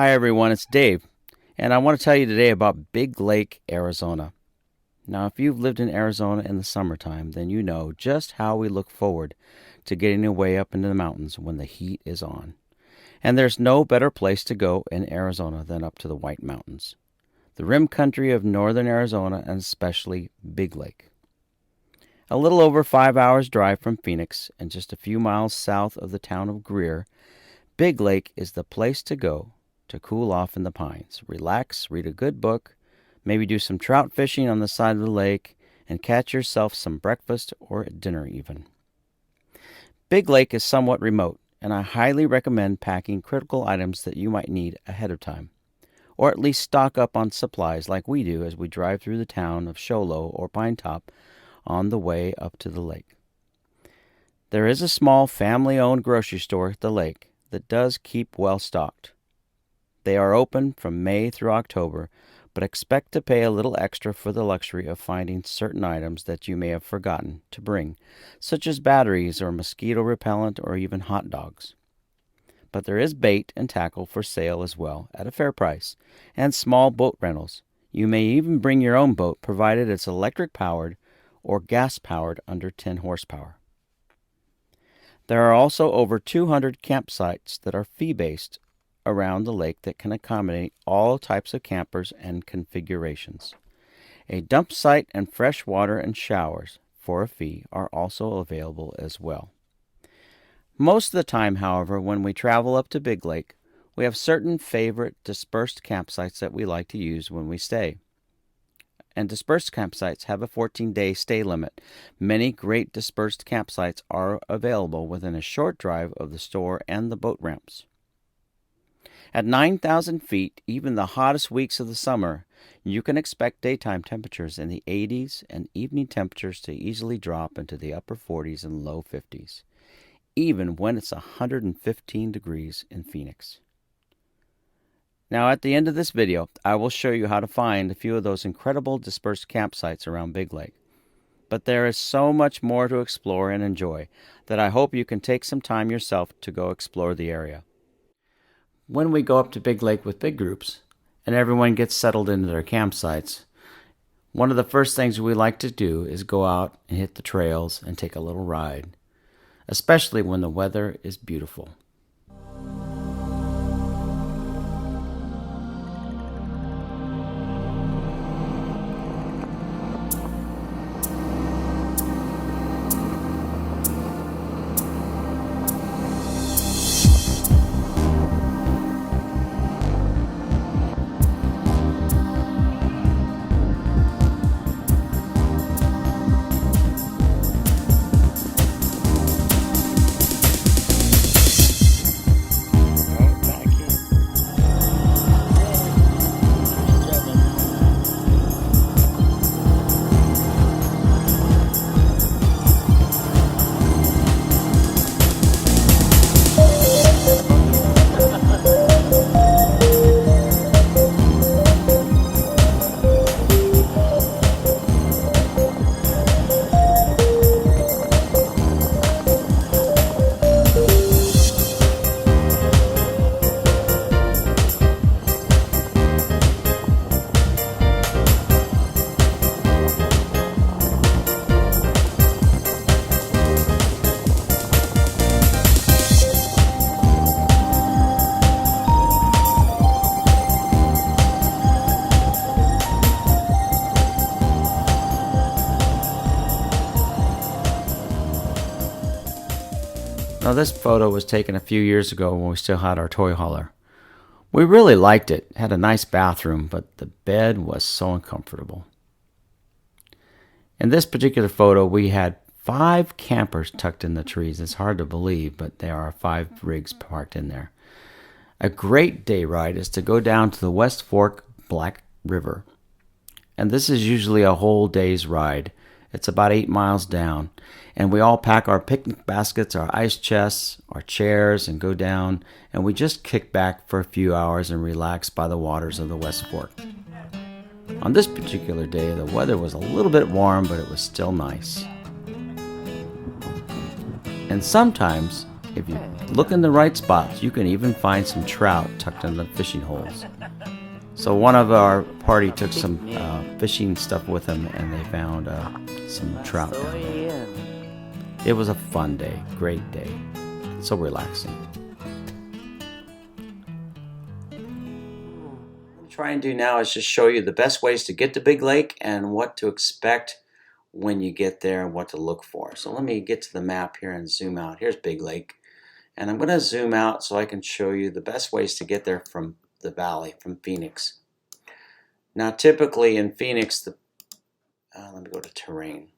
Hi everyone, it's Dave, and I want to tell you today about Big Lake, Arizona. Now, if you've lived in Arizona in the summertime, then you know just how we look forward to getting away up into the mountains when the heat is on. And there's no better place to go in Arizona than up to the White Mountains, the rim country of northern Arizona, and especially Big Lake. A little over 5 hours drive from Phoenix and just a few miles south of the town of Greer, Big Lake is the place to go to cool off in the pines, relax, read a good book, maybe do some trout fishing on the side of the lake, and catch yourself some breakfast or dinner even. Big Lake is somewhat remote, and I highly recommend packing critical items that you might need ahead of time, or at least stock up on supplies like we do as we drive through the town of Show Low or Pine Top on the way up to the lake. There is a small family-owned grocery store at the lake that does keep well stocked. They are open from May through October, but expect to pay a little extra for the luxury of finding certain items that you may have forgotten to bring, such as batteries or mosquito repellent or even hot dogs. But there is bait and tackle for sale as well at a fair price, and small boat rentals. You may even bring your own boat provided it's electric powered or gas powered under 10 horsepower. There are also over 200 campsites that are fee-based around the lake that can accommodate all types of campers and configurations. A dump site and fresh water and showers for a fee are also available as well. Most of the time, however, when we travel up to Big Lake, we have certain favorite dispersed campsites that we like to use when we stay. And dispersed campsites have a 14-day stay limit. Many great dispersed campsites are available within a short drive of the store and the boat ramps. At 9,000 feet, even the hottest weeks of the summer, you can expect daytime temperatures in the 80s and evening temperatures to easily drop into the upper 40s and low 50s, even when it's 115 degrees in Phoenix. Now, at the end of this video, I will show you how to find a few of those incredible dispersed campsites around Big Lake. But there is so much more to explore and enjoy that I hope you can take some time yourself to go explore the area. When we go up to Big Lake with big groups, and everyone gets settled into their campsites, one of the first things we like to do is go out and hit the trails and take a little ride, especially when the weather is beautiful. Now, this photo was taken a few years ago when we still had our toy hauler. We really liked it. It had a nice bathroom, but the bed was so uncomfortable. In this particular photo, we had 5 campers tucked in the trees. It's hard to believe, but there are 5 rigs parked in there. A great day ride is to go down to the West Fork Black River. And this is usually a whole day's ride. It's about 8 miles down. And we all pack our picnic baskets, our ice chests, our chairs, and go down. And we just kick back for a few hours and relax by the waters of the West Fork. On this particular day, the weather was a little bit warm, but it was still nice. And sometimes, if you Look in the right spots. You can even find some trout tucked in the fishing holes. So one of our party took some fishing stuff with them, and they found some trout down there. It was a fun day, great day, so relaxing. What I'm trying to do now is just show you the best ways to get to Big Lake and what to expect when you get there and what to look for. So let me get to the map here and zoom out. Here's Big Lake. And I'm going to zoom out so I can show you the best ways to get there from the valley, from Phoenix. Now, typically in Phoenix, let me go to terrain.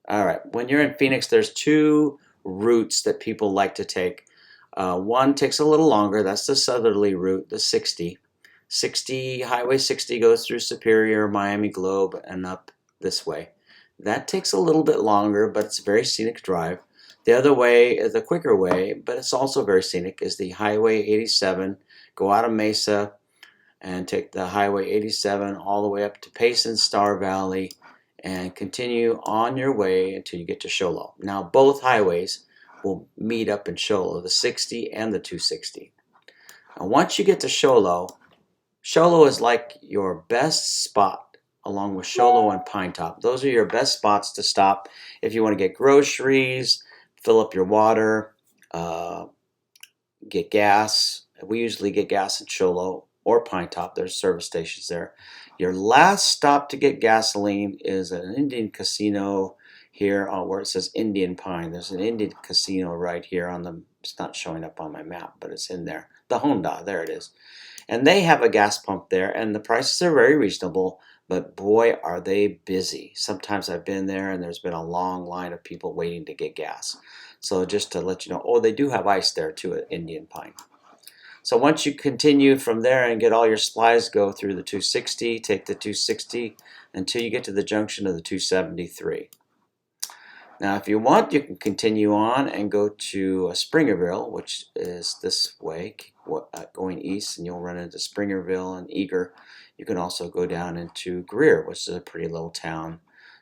All right, when you're in Phoenix, there's two routes that people like to take. One takes a little longer. That's the southerly route, the 60. Highway 60 goes through Superior, Miami Globe, and up this way. That takes a little bit longer, but it's a very scenic drive. The other way is the quicker way, but it's also very scenic, is the Highway 87. Go out of Mesa and take the Highway 87 all the way up to Payson, Star Valley, and continue on your way until you get to Show Low. Now, both highways will meet up in Show Low, the 60 and the 260. Now, once you get to Show Low is like your best spot, along with Show Low and Pine Top. Those are your best spots to stop if you want to get groceries, fill up your water, get gas. We usually get gas in Show Low or Pine Top. There's service stations there. Your last stop to get gasoline is at an Indian casino here where it says Indian Pine. There's an Indian casino right here on the, it's not showing up on my map, but it's in there. The Honda, there it is. And they have a gas pump there, and the prices are very reasonable, but boy, are they busy. Sometimes I've been there and there's been a long line of people waiting to get gas. So just to let you know, they do have ice there too at Indian Pine. So once you continue from there and get all your supplies, go through the 260, take the 260 until you get to the junction of the 273. Now, if you want, you can continue on and go to Springerville, which is this way, going east, and you'll run into Springerville and Eager. You can also go down into Greer, which is a pretty little town,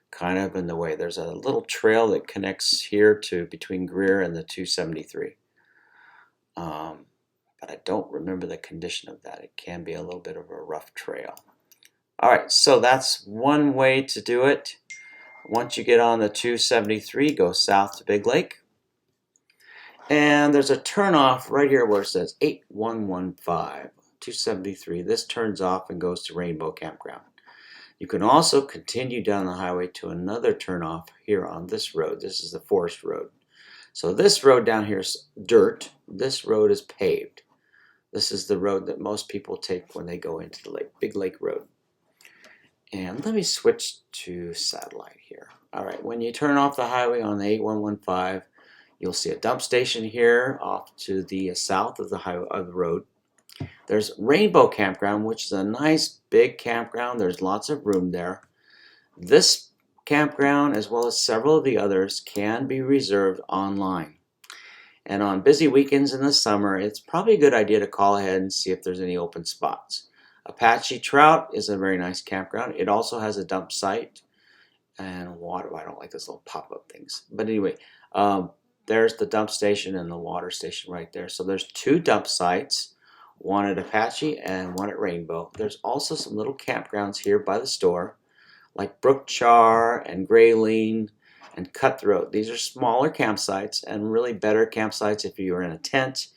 kind of in the way. There's a little trail that connects here to between Greer and the 273. But I don't remember the condition of that. It can be a little bit of a rough trail. All right, so that's one way to do it. Once you get on the 273, go south to Big Lake. And there's a turnoff right here where it says 8115, 273. This turns off and goes to Rainbow Campground. You can also continue down the highway to another turnoff here on this road. This is the Forest Road. So this road down here is dirt. This road is paved. This is the road that most people take when they go into the lake, Big Lake Road. And let me switch to satellite here. All right, when you turn off the highway on the 8115, you'll see a dump station here off to the south of the highway, of the road. There's Rainbow Campground, which is a nice big campground. There's lots of room there. This campground, as well as several of the others, can be reserved online. And on busy weekends in the summer, it's probably a good idea to call ahead and see if there's any open spots. Apache Trout is a very nice campground. It also has a dump site and water. I don't like those little pop-up things. But anyway, there's the dump station and the water station right there. So there's two dump sites, one at Apache and one at Rainbow. There's also some little campgrounds here by the store, like Brookchar and Grayling and Cutthroat. These are smaller campsites and really better campsites if you're in a tent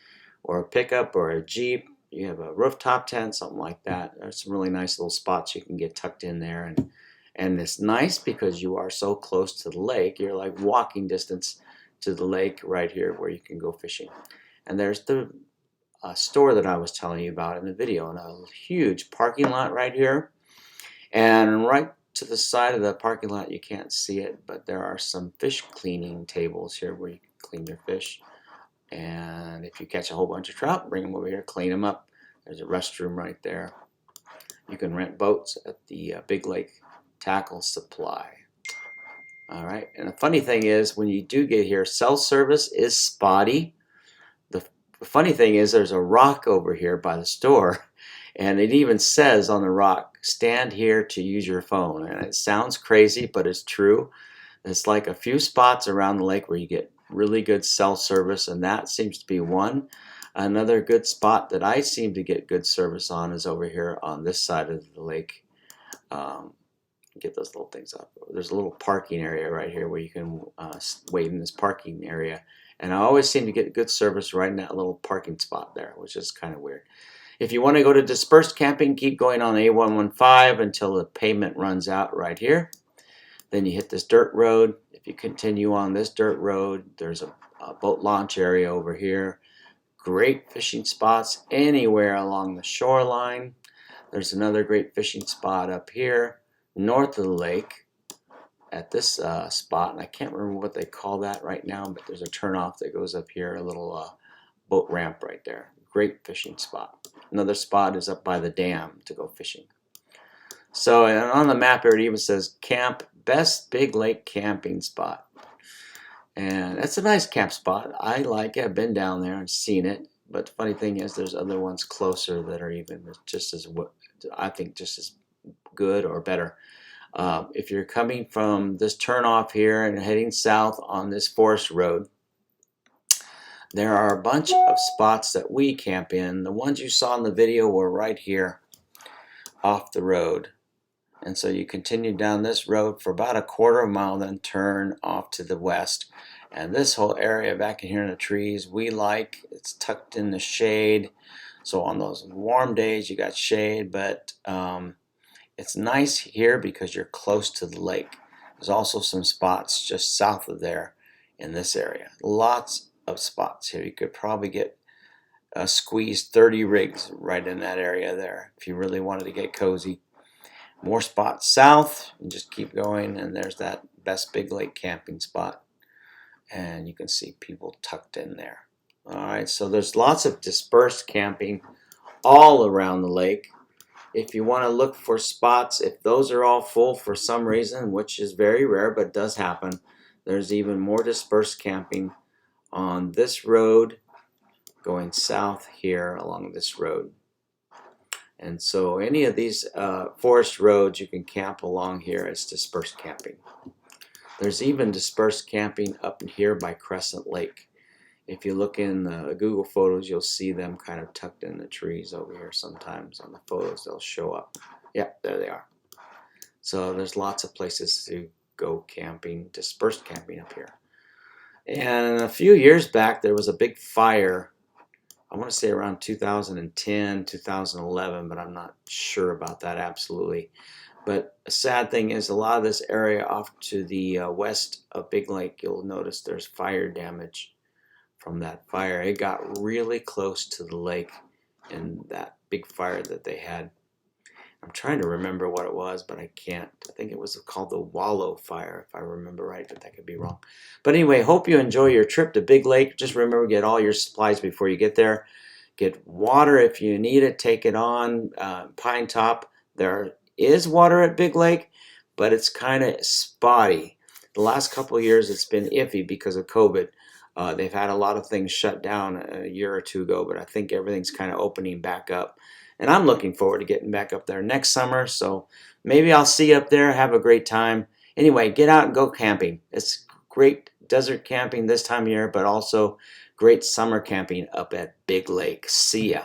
or a pickup or a Jeep. You have a rooftop tent, something like that. There's some really nice little spots you can get tucked in there. And it's nice because you are so close to the lake. You're like walking distance to the lake right here where you can go fishing. And there's the store that I was telling you about in the video, and a huge parking lot right here. And right to the side of the parking lot, you can't see it, but there are some fish cleaning tables here where you can clean your fish. And if you catch a whole bunch of trout, bring them over here, clean them up. There's a restroom right there. You can rent boats at the Big Lake Tackle Supply. All right, and the funny thing is, when you do get here, cell service is spotty. The funny thing is, there's a rock over here by the store, and it even says on the rock, "Stand here to use your phone." And it sounds crazy, but it's true. It's like a few spots around the lake where you get really good cell service, and that seems to be one. Another good spot that I seem to get good service on is over here on this side of the lake. Um, get those little things up. There's a little parking area right here where you can wait in this parking area, and I always seem to get good service right in that little parking spot there, which is kind of weird. If you want to go to dispersed camping, keep going on A115 until the pavement runs out right here. Then you hit this dirt road. If you continue on this dirt road, there's a boat launch area over here. Great fishing spots anywhere along the shoreline. There's another great fishing spot up here north of the lake at this spot, and I can't remember what they call that right now, but there's a turnoff that goes up here, a little boat ramp right there. Great fishing spot. Another spot is up by the dam to go fishing. So and on the map here it even says camp best big lake camping spot, and that's a nice camp spot. I like it. I've been down there and seen it, but the funny thing is there's other ones closer that are even just as, I think, just as good or better. If you're coming from this turnoff here and heading south on this forest road, there are a bunch of spots that we camp in. The ones you saw in the video were right here off the road. And so you continue down this road for about a quarter of a mile, then turn off to the west. And this whole area back in here in the trees, we like. It's tucked in the shade. So on those warm days, you got shade, but it's nice here because you're close to the lake. There's also some spots just south of there in this area. Lots of spots here. You could probably get squeeze 30 rigs right in that area there if you really wanted to get cozy. More spots south, and just keep going, and there's that best big lake camping spot, and you can see people tucked in there. Alright, so there's lots of dispersed camping all around the lake. If you want to look for spots, if those are all full for some reason, which is very rare but does happen, there's even more dispersed camping on this road going south here along this road. And so any of these forest roads you can camp along here as dispersed camping. There's even dispersed camping up in here by Crescent Lake. If you look in the Google photos, you'll see them kind of tucked in the trees over here sometimes. On the photos, they'll show up. Yep, there they are. So there's lots of places to go camping, dispersed camping up here. And a few years back, there was a big fire. I want to say around 2010, 2011, but I'm not sure about that absolutely. But a sad thing is a lot of this area off to the west of Big Lake, you'll notice there's fire damage from that fire. It got really close to the lake in that big fire that they had. I'm trying to remember what it was, but I can't. I think it was called the Wallow Fire, if I remember right, but that could be wrong. But anyway, hope you enjoy your trip to Big Lake. Just remember, get all your supplies before you get there. Get water if you need it. Take it on. Pine Top, there is water at Big Lake, but it's kind of spotty. The last couple of years, it's been iffy because of COVID. They've had a lot of things shut down a year or two ago, but I think everything's kind of opening back up. And I'm looking forward to getting back up there next summer, so maybe I'll see you up there. Have a great time. Anyway, get out and go camping. It's great desert camping this time of year, but also great summer camping up at Big Lake. See ya.